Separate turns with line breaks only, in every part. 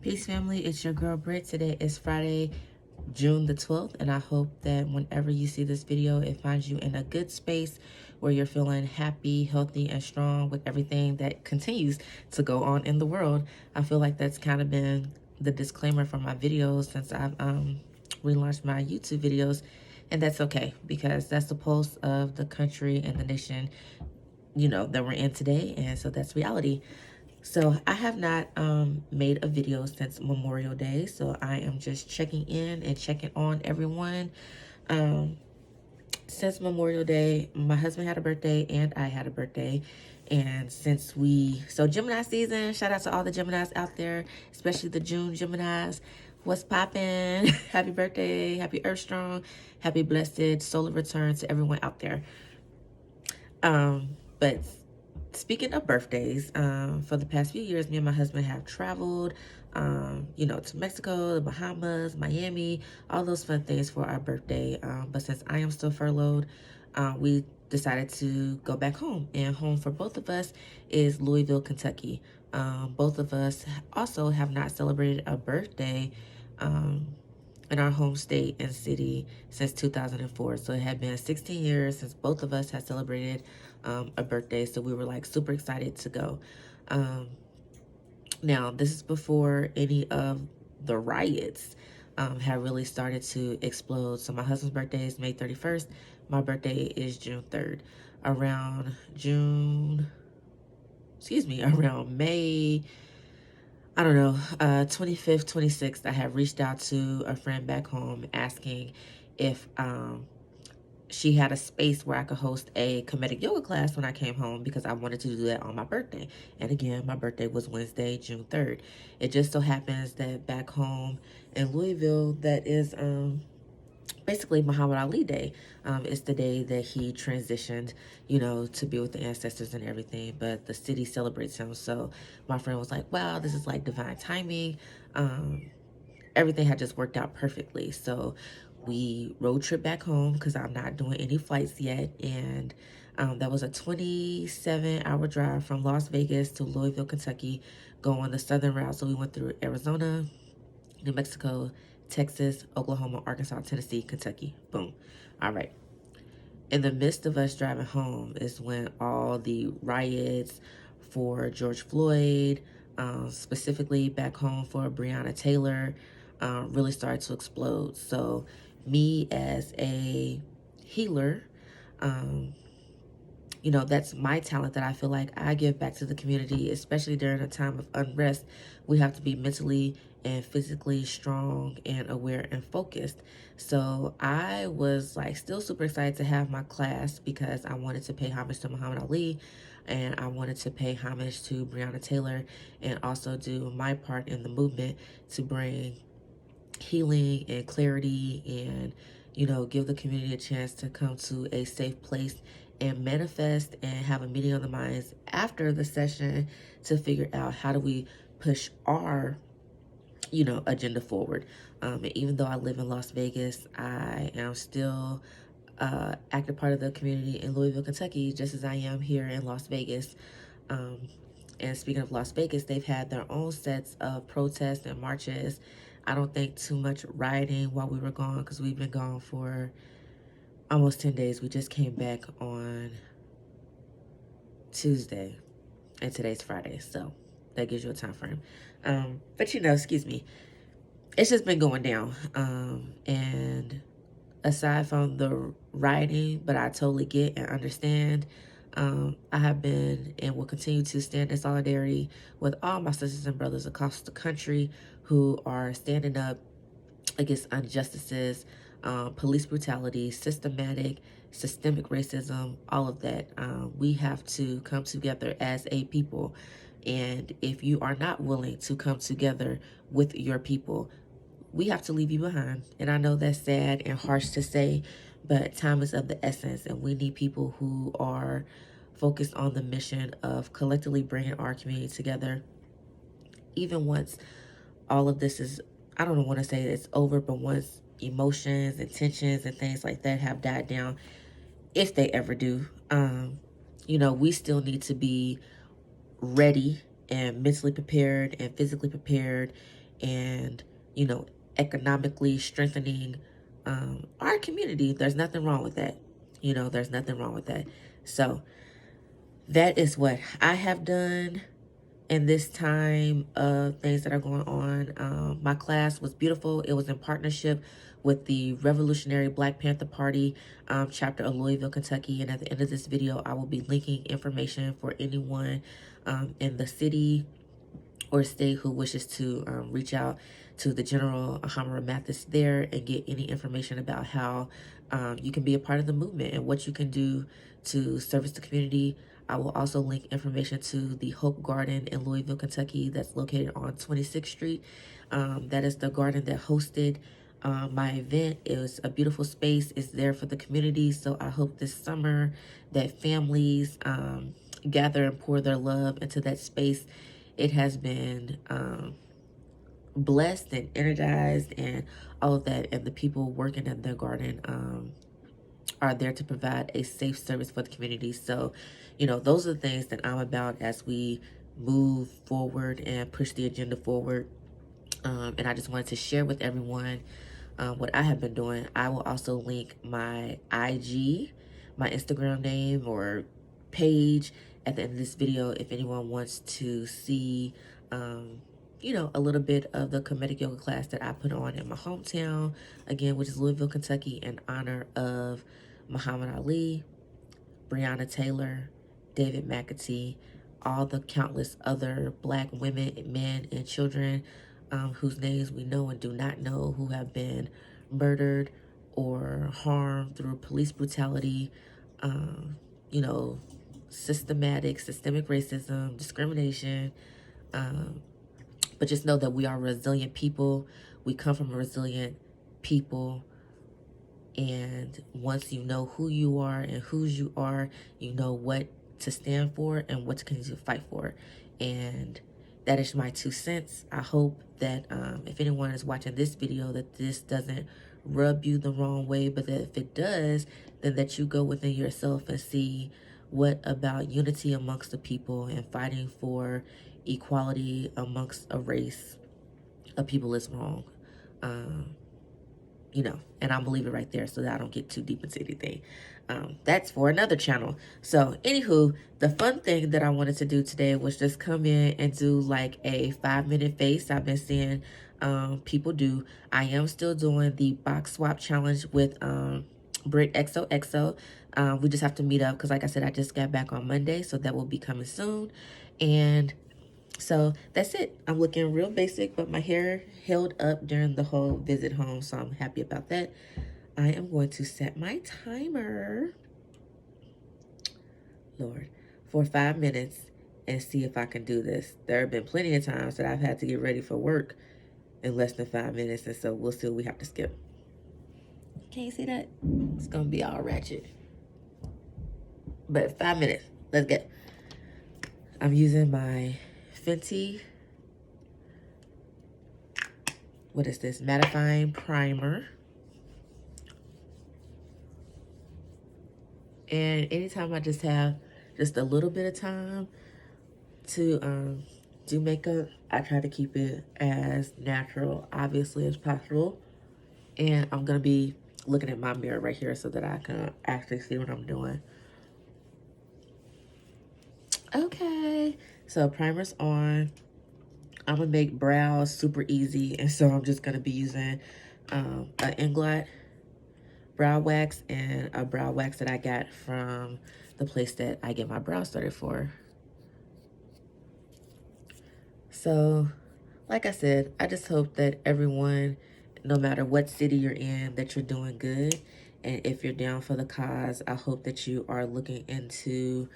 Peace family, it's your girl Britt. Today is Friday, June the 12th, and I hope that whenever you see this video, it finds you in a good space where you're feeling happy, healthy, and strong with everything that continues to go on in the world. I feel like that's kind of been the disclaimer for my videos since I've relaunched my YouTube videos, and that's okay because that's the pulse of the country and the nation, you know, that we're in today, and so that's reality. So I have not made a video since Memorial Day, so I am just checking in and checking on everyone. Since Memorial Day, my husband had a birthday and I had a birthday. And so Gemini season, shout out to all the Geminis out there, especially the June Geminis. What's poppin'? Happy birthday, happy Earth Strong, happy blessed solar return to everyone out there. But speaking of birthdays, for the past few years, me and my husband have traveled, to Mexico, the Bahamas, Miami, all those fun things for our birthday. But since I am still furloughed, we decided to go back home. And home for both of us is Louisville, Kentucky. Both of us also have not celebrated a birthday in our home state and city since 2004. So it had been 16 years since both of us had celebrated a birthday. So we were like super excited to go. Now, this is before any of the riots had really started to explode. So my husband's birthday is May 31st. My birthday is June 3rd. Around May, I don't know, 25th, 26th, I had reached out to a friend back home asking if she had a space where I could host a Kemetic Yoga class when I came home because I wanted to do that on my birthday. And again, my birthday was Wednesday, June 3rd. It just so happens that back home in Louisville, that is basically Muhammad Ali Day. It's the day that he transitioned, to be with the ancestors and everything, but the city celebrates him. So my friend was like, wow, this is like divine timing. Everything had just worked out perfectly. So we road trip back home because I'm not doing any flights yet. And that was a 27-hour drive from Las Vegas to Louisville, Kentucky, going the southern route. So we went through Arizona, New Mexico, Texas, Oklahoma, Arkansas, Tennessee, Kentucky. Boom. All right. In the midst of us driving home is when all the riots for George Floyd, specifically back home for Breonna Taylor, really started to explode. So me as a healer, that's my talent that I feel like I give back to the community, especially during a time of unrest. We have to be mentally and physically strong and aware and focused. So I was like still super excited to have my class because I wanted to pay homage to Muhammad Ali and I wanted to pay homage to Breonna Taylor and also do my part in the movement to bring healing and clarity and, give the community a chance to come to a safe place and manifest and have a meeting of the minds after the session to figure out how do we push our agenda forward. And even though I live in Las Vegas, I am still active part of the community in Louisville, Kentucky, just as I am here in Las Vegas. And speaking of Las Vegas, they've had their own sets of protests and marches. I don't think too much rioting while we were gone because we've been gone for almost 10 days. We just came back on Tuesday and today's Friday. So that gives you a time frame. But excuse me, it's just been going down. And aside from the rioting, but I totally get and understand, I have been and will continue to stand in solidarity with all my sisters and brothers across the country who are standing up against injustices, police brutality, systemic racism, all of that. We have to come together as a people. And if you are not willing to come together with your people, we have to leave you behind. And I know that's sad and harsh to say, but time is of the essence, and we need people who are focused on the mission of collectively bringing our community together. Even once all of this is, I don't want to say it's over, but once emotions and tensions and things like that have died down, if they ever do, we still need to be ready and mentally prepared and physically prepared and, you know, economically strengthening our community. There's nothing wrong with that. You know, there's nothing wrong with that. So that is what I have done in this time of things that are going on. My class was beautiful. It was in partnership with the Revolutionary Black Panther Party chapter of Louisville, Kentucky. And at the end of this video, I will be linking information for anyone in the city or state who wishes to reach out to the General Hamara Mathis there and get any information about how you can be a part of the movement and what you can do to service the community. I will also link information to the Hope Garden in Louisville, Kentucky that's located on 26th Street. That is the garden that hosted my event. It was a beautiful space. It's there for the community. So I hope this summer that families gather and pour their love into that space. It has been blessed and energized and all of that. And the people working in the garden are there to provide a safe service for the community. So, you know, those are the things that I'm about as we move forward and push the agenda forward. And I just wanted to share with everyone what I have been doing. I will also link my IG, my Instagram name or page at the end of this video if anyone wants to see, you know, a little bit of the Kemetic Yoga class that I put on in my hometown, again, which is Louisville, Kentucky, in honor of Muhammad Ali, Breonna Taylor, David Macatee, all the countless other Black women, men, and children whose names we know and do not know, who have been murdered or harmed through police brutality, you know, systemic racism, discrimination. But just know that we are resilient people. We come from a resilient people. And once you know who you are and whose you are, you know what to stand for and what to continue to fight for. And that is my 2 cents. I hope that if anyone is watching this video, that this doesn't rub you the wrong way, but that if it does, then that you go within yourself and see what about unity amongst the people and fighting for equality amongst a race of people is wrong. You know, and I'll leave it right there so that I don't get too deep into anything. That's for another channel. So anywho, the fun thing that I wanted to do today was just come in and do like a 5-minute face. I've been seeing people do. I am still doing the box swap challenge with Brit XOXO. We just have to meet up because like I said, I just got back on Monday, so that will be coming soon. And so that's it. I'm looking real basic, but my hair held up during the whole visit home, so I'm happy about that. I am going to set my timer, Lord, for 5 minutes and see if I can do this. There have been plenty of times that I've had to get ready for work in less than 5 minutes, and so we'll see what we have to skip. Can you see that? It's going to be all ratchet. But 5 minutes. Let's get. I'm using my Fenty, what is this, mattifying primer. And anytime I just have just a little bit of time to do makeup, I try to keep it as natural, obviously, as possible. And I'm going to be looking at my mirror right here so that I can actually see what I'm doing. Okay, so primer's on. I'm gonna make brows super easy, and so I'm just gonna be using an Inglot brow wax and a brow wax that I got from the place that I get my brows started for. So, like I said, I just hope that everyone, no matter what city you're in, that you're doing good. And if you're down for the cause, I hope that you are looking into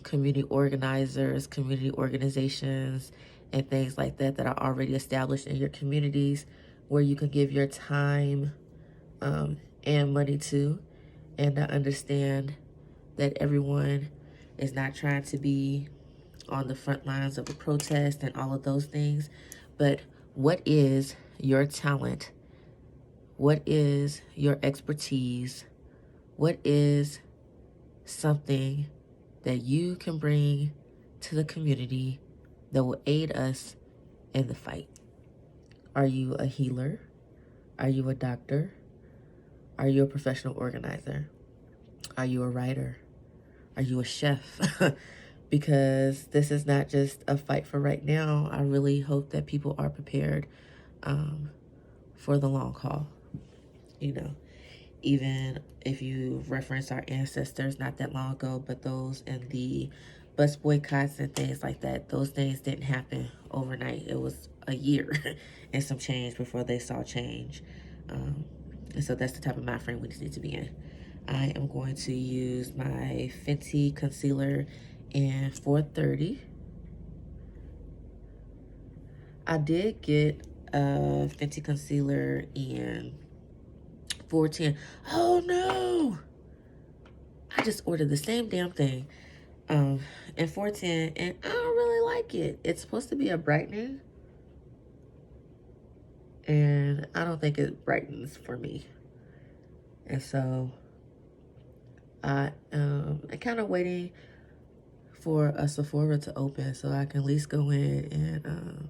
community organizers, community organizations, and things like that that are already established in your communities where you can give your time and money to. And I understand that everyone is not trying to be on the front lines of a protest and all of those things, but what is your talent? What is your expertise? What is something that you can bring to the community that will aid us in the fight? Are you a healer? Are you a doctor? Are you a professional organizer? Are you a writer? Are you a chef? Because this is not just a fight for right now. I really hope that people are prepared for the long haul. You know, even if you reference our ancestors not that long ago, but those in the bus boycotts and things like that, those things didn't happen overnight. It was a year and some change before they saw change. And so that's the type of mind frame we need to be in. I am going to use my Fenty concealer in 430. I did get a Fenty concealer in 410. Oh no! I just ordered the same damn thing in 410, and I don't really like it. It's supposed to be a brightening, and I don't think it brightens for me. And so I'm kind of waiting for a Sephora to open so I can at least go in and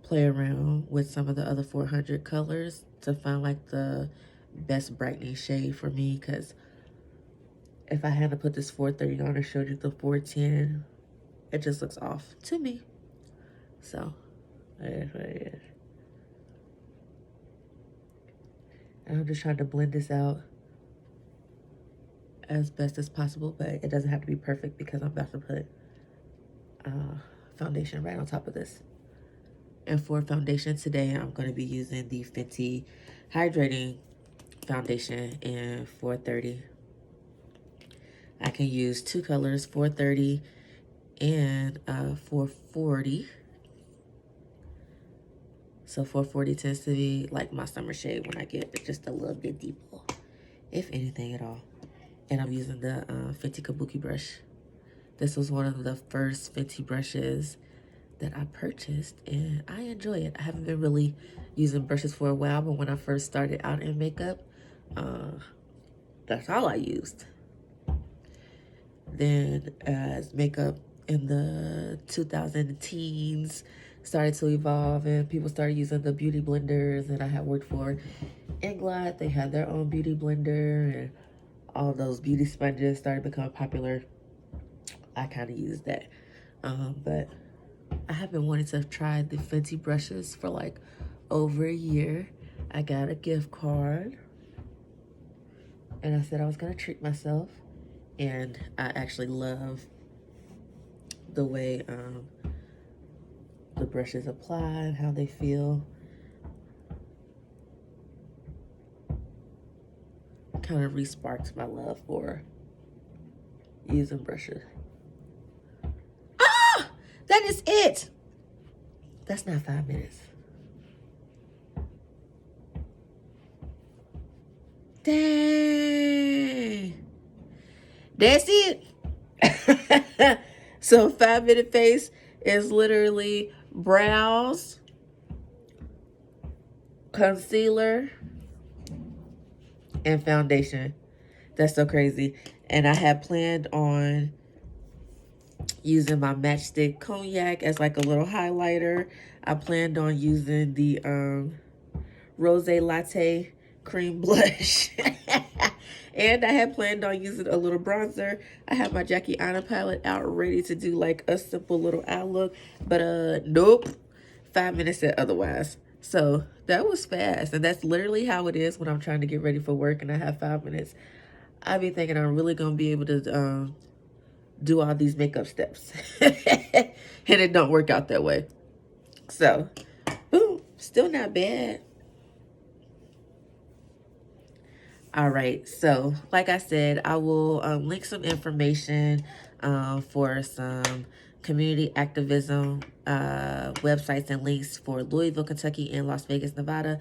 play around with some of the other 400 colors to find like the best brightening shade for me. Because if I had to put this 430 on and showed you the 410, it just looks off to me. So that is what it is. And I'm just trying to blend this out as best as possible, but it doesn't have to be perfect because I'm about to put foundation right on top of this. And for foundation today, I'm going to be using the Fenty Hydrating Foundation in 430. I can use two colors, 430 and 440. So 440 tends to be like my summer shade when I get just a little bit deeper, if anything at all. And I'm using the Fenty Kabuki brush. This was one of the first Fenty brushes that I purchased, and I enjoy it. I haven't been really using brushes for a while, but when I first started out in makeup, that's all I used. Then as makeup in the 2010s started to evolve and people started using the beauty blenders, and I had worked for Inglot. They had their own beauty blender, and all those beauty sponges started becoming popular. I kind of used that. But I have been wanting to try the Fenty brushes for like over a year. I got a gift card, and I said I was going to treat myself. And I actually love the way the brushes apply and how they feel. Kind of re-sparked my love for using brushes. Ah! That is it! That's not 5 minutes. Dang! That's it. So 5-minute face is literally brows, concealer, and foundation. That's so crazy. And I had planned on using my Matchstick Cognac as like a little highlighter. I planned on using the Rose Latte Cream Blush. And I had planned on using a little bronzer. I have my Jackie Aina palette out ready to do like a simple little eye look. But nope. 5 minutes said otherwise. So that was fast. And that's literally how it is when I'm trying to get ready for work and I have 5 minutes. I be thinking I'm really going to be able to do all these makeup steps. And it don't work out that way. So, boom. Still not bad. All right, so like I said, I will link some information for some community activism websites and links for Louisville, Kentucky, and Las Vegas, Nevada.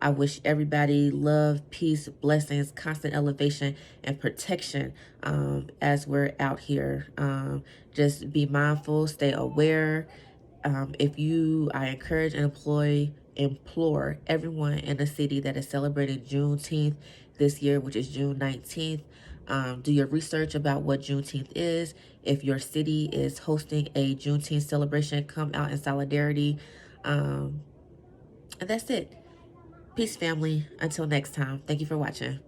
I wish everybody love, peace, blessings, constant elevation, and protection as we're out here. Just be mindful, stay aware. I encourage and implore everyone in the city that is celebrating Juneteenth this year, which is June 19th. Do your research about what Juneteenth is. If your city is hosting a Juneteenth celebration, come out in solidarity. And that's it. Peace, family. Until next time. Thank you for watching.